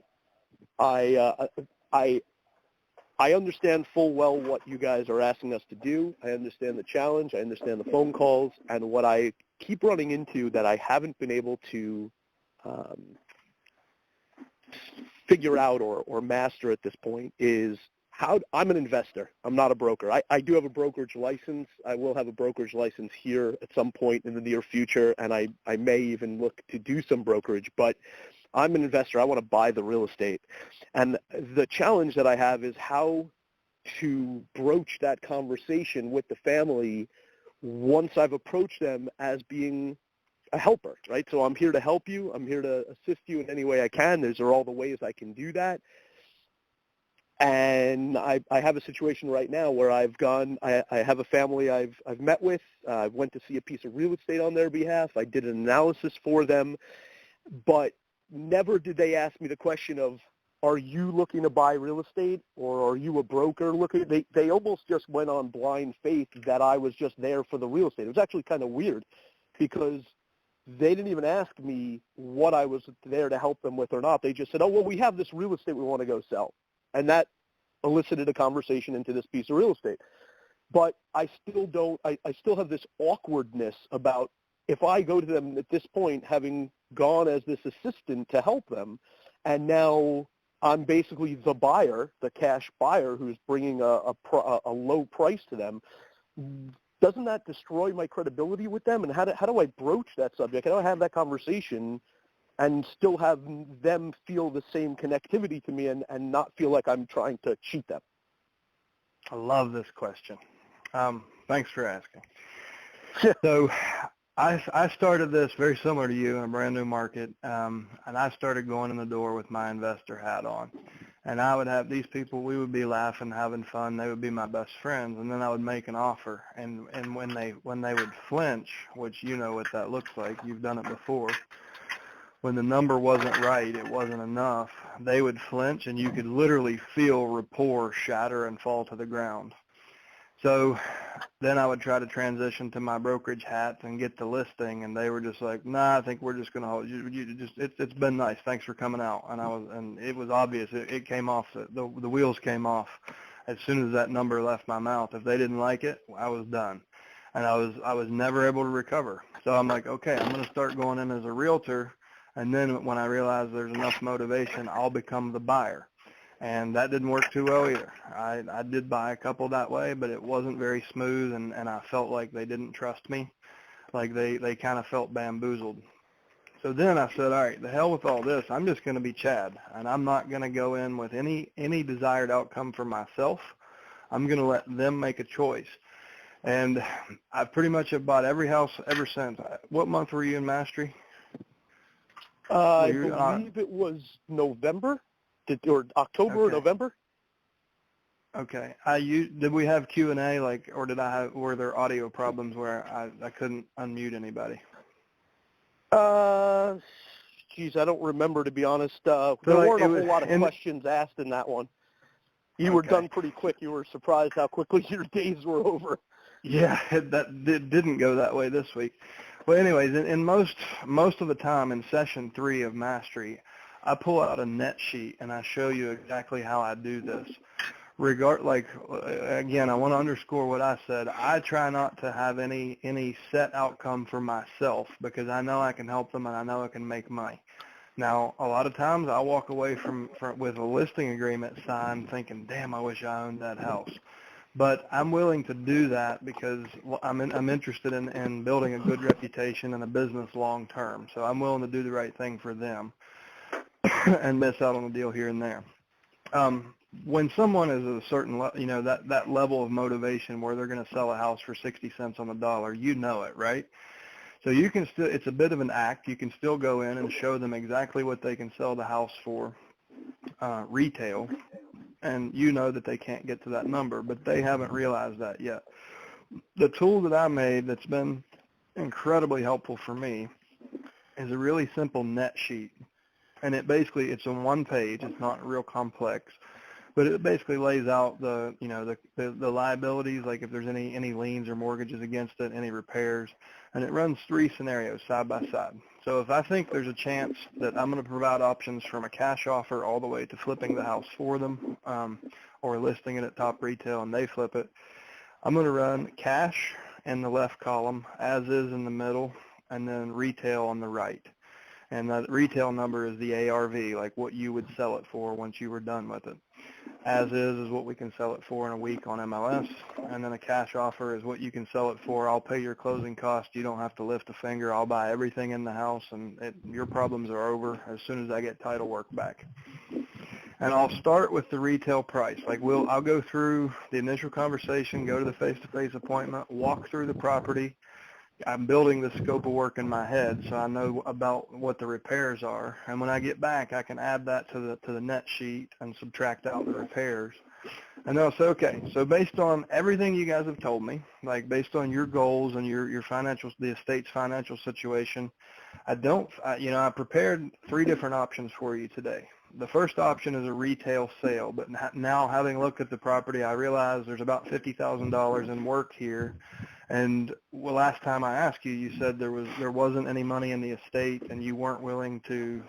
[SPEAKER 9] understand full well what you guys are asking us to do. I understand the challenge. I understand the phone calls. And what I keep running into that I haven't been able to figure out or master at this point is how I'm an investor. I'm not a broker. I do have a brokerage license. I will have a brokerage license here at some point in the near future, and I may even look to do some brokerage. But I'm an investor. I want to buy the real estate. And the challenge that I have is how to broach that conversation with the family once I've approached them as being a helper, right? So I'm here to help you. I'm here to assist you in any way I can. Those are all the ways I can do that. And I have a situation right now where I have a family I've met with. I went to see a piece of real estate on their behalf. I did an analysis for them, but never did they ask me the question of, are you looking to buy real estate, or are you a broker looking? They almost just went on blind faith that I was just there for the real estate. It was actually kind of weird because they didn't even ask me what I was there to help them with or not. They just said, oh, well, we have this real estate we want to go sell. And that elicited a conversation into this piece of real estate. But I still have this awkwardness about if I go to them at this point, having gone as this assistant to help them, and now I'm basically the buyer, the cash buyer who's bringing a low price to them. Doesn't that destroy my credibility with them? And how do I broach that subject? How do I have that conversation and still have them feel the same connectivity to me and not feel like I'm trying to cheat them?
[SPEAKER 2] I love this question. Thanks for asking. So I started this very similar to you in a brand new market, and I started going in the door with my investor hat on. And I would have these people, we would be laughing, having fun. They would be my best friends, and then I would make an offer. And when they would flinch, which you know what that looks like, you've done it before, when the number wasn't right, it wasn't enough, they would flinch, and you could literally feel rapport shatter and fall to the ground. So then I would try to transition to my brokerage hats and get the listing, and they were just like, "Nah, I think we're just going to hold you. It's been nice. Thanks for coming out." And it was obvious. It came off. The wheels came off as soon as that number left my mouth. If they didn't like it, I was done, and I was never able to recover. So I'm like, okay, I'm going to start going in as a realtor, and then when I realize there's enough motivation, I'll become the buyer. And that didn't work too well either. I did buy a couple that way, but it wasn't very smooth, and I felt like they didn't trust me. Like they kind of felt bamboozled. So then I said, all right, the hell with all this. I'm just going to be Chad, and I'm not going to go in with any desired outcome for myself. I'm going to let them make a choice. And I pretty much have bought every house ever since. What month were you in Mastery?
[SPEAKER 9] I believe it was November. Or October or November?
[SPEAKER 2] Okay. Did we have Q&A, or were there audio problems where I couldn't unmute anybody?
[SPEAKER 9] Geez, I don't remember, to be honest. There weren't a whole lot of questions asked in that one. You were done pretty quick. You were surprised how quickly your days were over.
[SPEAKER 2] Yeah, that didn't go that way this week. Well, anyways, in most of the time in session 3 of Mastery, I pull out a net sheet and I show you exactly how I do this. Again, I want to underscore what I said. I try not to have any set outcome for myself because I know I can help them and I know I can make money. Now, a lot of times I walk away with a listing agreement signed thinking, damn, I wish I owned that house. But I'm willing to do that because I'm interested in building a good reputation and a business long term. So I'm willing to do the right thing for them and miss out on a deal here and there. When someone is at a certain, that level of motivation where they're going to sell a house for 60 cents on the dollar, you know it, right? So you can still, it's a bit of an act. You can still go in and show them exactly what they can sell the house for retail, and you know that they can't get to that number, but they haven't realized that yet. The tool that I made that's been incredibly helpful for me is a really simple net sheet. And it's on one page. It's not real complex, but it basically lays out the liabilities, like if there's any liens or mortgages against it, any repairs, and it runs 3 scenarios side by side. So if I think there's a chance that I'm going to provide options from a cash offer all the way to flipping the house for them, or listing it at top retail and they flip it, I'm going to run cash in the left column, as is in the middle, and then retail on the right. And that retail number is the ARV, like what you would sell it for once you were done with it. As is what we can sell it for in a week on MLS. And then a cash offer is what you can sell it for. I'll pay your closing costs. You don't have to lift a finger. I'll buy everything in the house, and your problems are over as soon as I get title work back. And I'll start with the retail price. I'll go through the initial conversation, go to the face-to-face appointment, walk through the property. I'm building the scope of work in my head, so I know about what the repairs are. And when I get back, I can add that to the net sheet and subtract out the repairs. And then I'll say, okay, so based on everything you guys have told me, like based on your goals and your financial, the estate's financial situation, I prepared 3 different options for you today. The first option is a retail sale, but now having looked at the property, I realize there's about $50,000 in work here. And last time I asked you, you said there wasn't any money in the estate, and you weren't willing to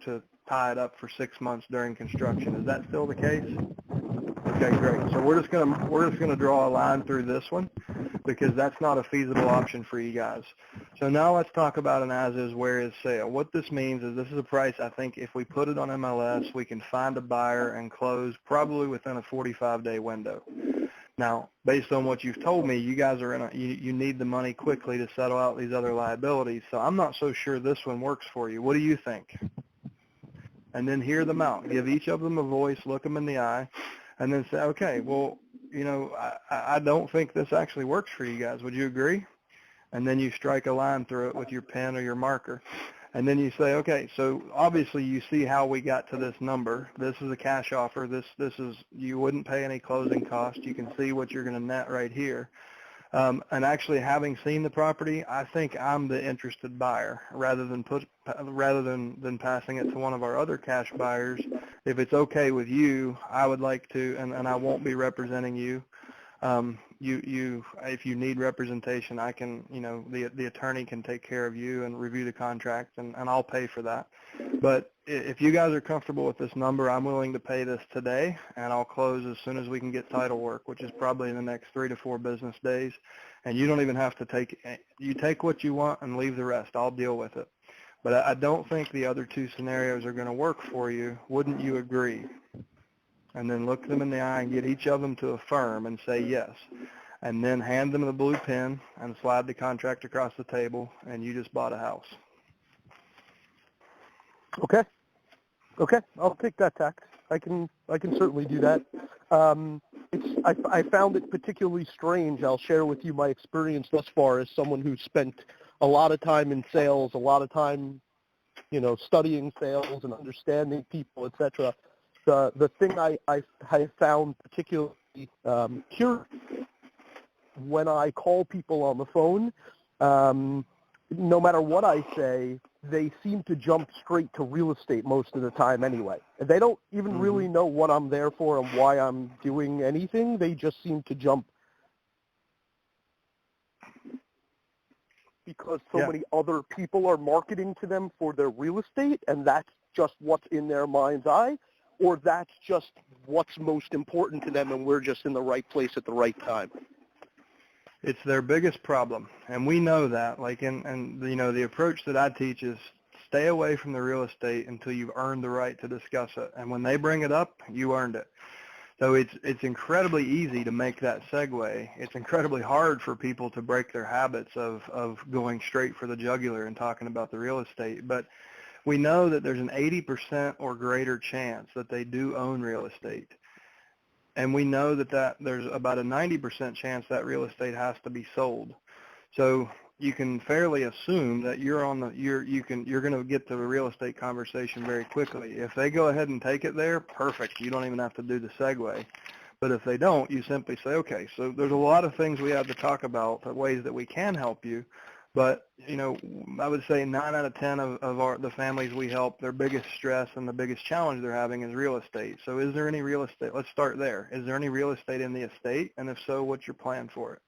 [SPEAKER 2] to tie it up for 6 months during construction. Is that still the case? Okay, great. So we're just gonna draw a line through this one because that's not a feasible option for you guys. So now let's talk about an as-is, where-is sale. What this means is this is a price I think if we put it on MLS, we can find a buyer and close probably within a 45-day window. Now, based on what you've told me, you guys are you need the money quickly to settle out these other liabilities. So I'm not so sure this one works for you. What do you think? And then hear them out. Give each of them a voice, look them in the eye, and then say, okay, well, I don't think this actually works for you guys. Would you agree? And then you strike a line through it with your pen or your marker. And then you say, okay, so obviously you see how we got to this number. This is a cash offer. This is, you wouldn't pay any closing costs. You can see what you're going to net right here. And actually having seen the property, I think I'm the interested buyer rather than passing it to one of our other cash buyers. If it's okay with you, I would like to, and I won't be representing you. If you need representation, I can, the attorney can take care of you and review the contract, and I'll pay for that. But if you guys are comfortable with this number, I'm willing to pay this today, and I'll close as soon as we can get title work, which is probably in the next 3 to 4 business days. And you don't even have to you take what you want and leave the rest. I'll deal with it. But I don't think the other 2 scenarios are going to work for you. Wouldn't you agree? And then look them in the eye and get each of them to affirm and say yes. And then hand them the blue pen and slide the contract across the table, and you just bought a house.
[SPEAKER 9] Okay. I'll take that tact. I can certainly do that. I found it particularly strange. I'll share with you my experience thus far as someone who's spent a lot of time in sales, a lot of time, studying sales and understanding people, etc. The thing I found particularly curious when I call people on the phone, no matter what I say, they seem to jump straight to real estate most of the time anyway. They don't even really know what I'm there for and why I'm doing anything. They just seem to jump because so many other people are marketing to them for their real estate, and that's just what's in their mind's eye, or that's just what's most important to them, and we're just in the right place at the right time.
[SPEAKER 2] It's their biggest problem, and we know that. The approach that I teach is stay away from the real estate until you've earned the right to discuss it. And when they bring it up, you earned it. So it's incredibly easy to make that segue. It's incredibly hard for people to break their habits of going straight for the jugular and talking about the real estate. But we know that there's an 80% or greater chance that they do own real estate. And we know that there's about a 90% chance that real estate has to be sold. So you can fairly assume that you're going to get to the real estate conversation very quickly. If they go ahead and take it there, perfect. You don't even have to do the segue. But if they don't, you simply say, okay, so there's a lot of things we have to talk about, ways that we can help you. But, I would say 9 out of 10 of the families we help, their biggest stress and the biggest challenge they're having is real estate. So is there any real estate? Let's start there. Is there any real estate in the estate? And if so, what's your plan for it?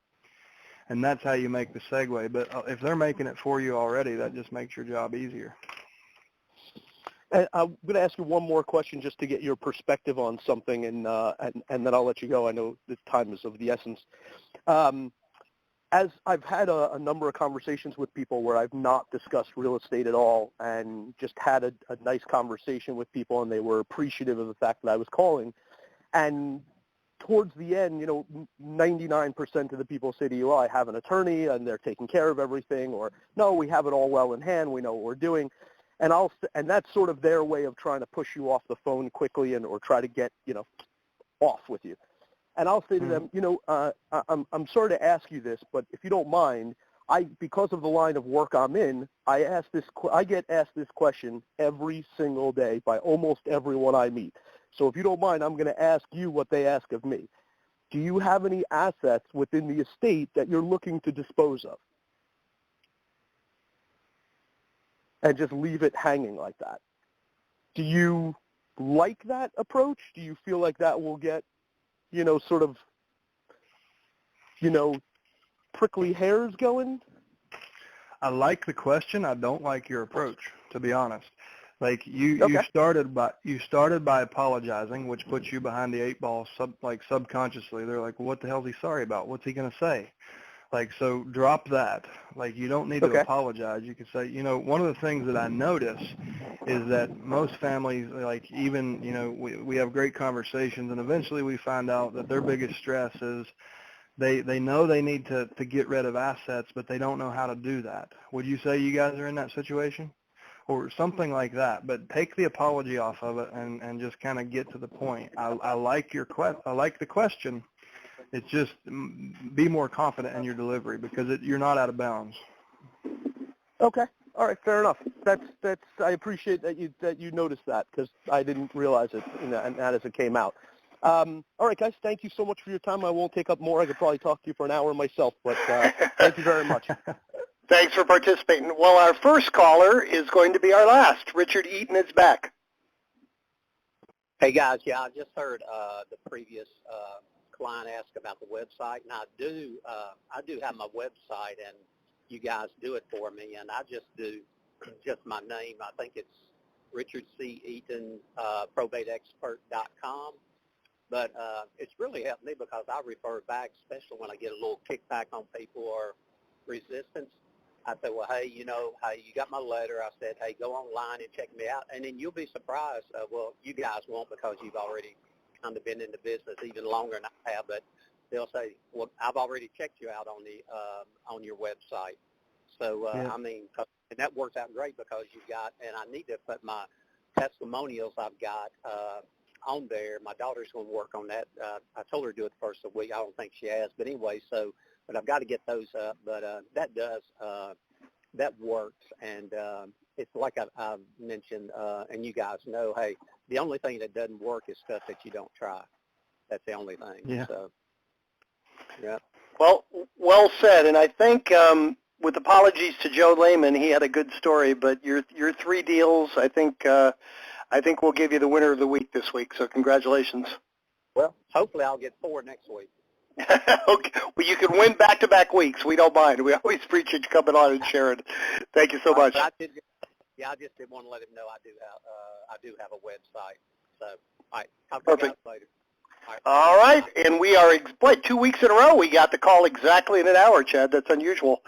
[SPEAKER 2] And that's how you make the segue. But if they're making it for you already, that just makes your job easier.
[SPEAKER 9] And I'm going to ask you one more question just to get your perspective on something, and then I'll let you go. I know the time is of the essence. As I've had a number of conversations with people where I've not discussed real estate at all and just had a nice conversation with people, and they were appreciative of the fact that I was calling. And towards the end, 99% of the people say to you, I have an attorney and they're taking care of everything, or no, we have it all well in hand. We know what we're doing. And that's sort of their way of trying to push you off the phone quickly or try to get, off with you. And I'll say to them, I'm sorry to ask you this, but if you don't mind, because of the line of work I'm in, I get asked this question every single day by almost everyone I meet. So if you don't mind, I'm going to ask you what they ask of me. Do you have any assets within the estate that you're looking to dispose of? And just leave it hanging like that. Do you like that approach? Do you feel like that will get, sort of, prickly hairs going?
[SPEAKER 2] I like the question. I don't like your approach, to be honest. Like you started by apologizing, which puts you behind the eight ball subconsciously. They're like, well, what the hell is he sorry about? What's he going to say? Like, so drop that. Like, you don't need to apologize. You can say, one of the things that I notice is that most families, like even, we have great conversations, and eventually we find out that their biggest stress is they know they need to get rid of assets, but they don't know how to do that. Would you say you guys are in that situation? Or something like that, but take the apology off of it and just kind of get to the point. I like I like the question. It's just be more confident in your delivery because you're not out of bounds.
[SPEAKER 9] Okay. All right. Fair enough. That's. I appreciate that you noticed that because I didn't realize it and as it came out. All right, guys. Thank you so much for your time. I won't take up more. I could probably talk to you for an hour myself, but thank you very much.
[SPEAKER 1] Thanks for participating. Well, our first caller is going to be our last. Richard Eaton is back.
[SPEAKER 4] Hey, guys. Yeah, I just heard the previous client ask about the website, and I do have my website, and you guys do it for me, and I just do just my name. I think it's Richard C. Eaton, probateexpert.com. But it's really helped me because I refer back, especially when I get a little kickback on people or resistance. I said, well, hey, you got my letter. I said, hey, go online and check me out. And then you'll be surprised. Well, you guys won't because you've already kind of been in the business even longer than I have. But they'll say, well, I've already checked you out on your website. So, and that works out great because you've got, and I need to put my testimonials I've got on there. My daughter's going to work on that. I told her to do it the first of the week. I don't think she has. But anyway, but I've got to get those up. But that works. And it's like I've mentioned, and you guys know, hey, the only thing that doesn't work is stuff that you don't try. That's the only thing.
[SPEAKER 2] Yeah.
[SPEAKER 4] So, yeah.
[SPEAKER 1] Well said. And I think with apologies to Joe Lehman, he had a good story. But your 3 deals, I think we'll give you the winner of the week this week. So congratulations.
[SPEAKER 4] Well, hopefully I'll get 4 next week.
[SPEAKER 1] Okay. Well, you can win back-to-back weeks. We don't mind. We always appreciate you coming on and sharing. Thank you so much.
[SPEAKER 4] I just did want to let him know I do have a website. So, all right. Talk to you guys later.
[SPEAKER 1] All right. And we are, 2 weeks in a row, we got the call exactly in an hour, Chad. That's unusual.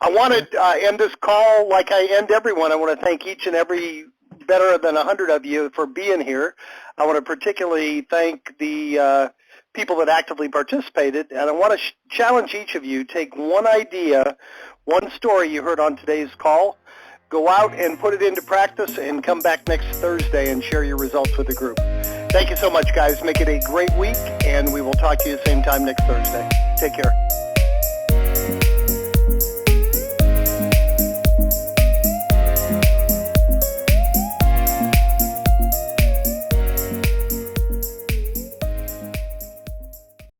[SPEAKER 1] I want to end this call like I end everyone. I want to thank each and every better than 100 of you for being here. I want to particularly thank the people that actively participated, and I want to challenge each of you, take one idea, one story you heard on today's call, go out and put it into practice, and come back next Thursday and share your results with the group. Thank you so much, guys. Make it a great week, and we will talk to you the same time next Thursday. Take care.